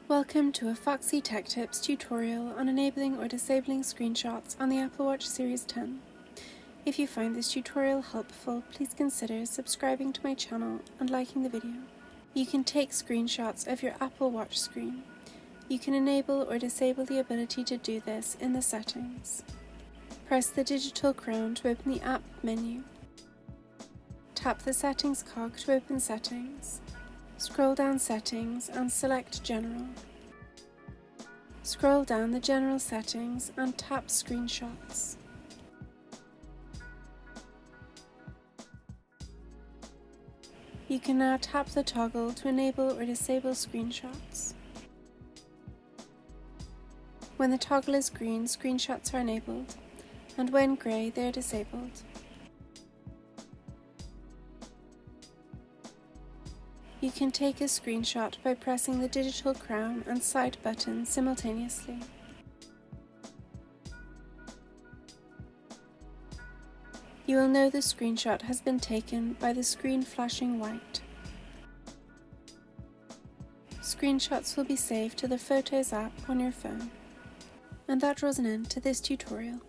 Welcome to a Foxy Tech Tips tutorial on enabling or disabling screenshots on the Apple Watch Series 10. If you find this tutorial helpful, please consider subscribing to my channel and liking the video. You can take screenshots of your Apple Watch screen. You can enable or disable the ability to do this in the settings. Press the digital crown to open the app menu. Tap the settings cog to open settings. Scroll down Settings and select General. Scroll down the General settings and tap Screenshots. You can now tap the toggle to enable or disable screenshots. When the toggle is green, screenshots are enabled, and when grey, they are disabled. You can take a screenshot by pressing the digital crown and side button simultaneously. You will know the screenshot has been taken by the screen flashing white. Screenshots will be saved to the Photos app on your phone. And that draws an end to this tutorial.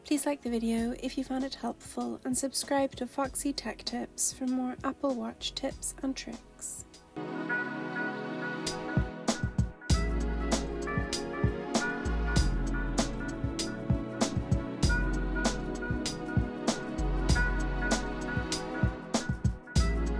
Please like the video if you found it helpful and subscribe to Foxy Tech Tips for more Apple Watch tips and tricks.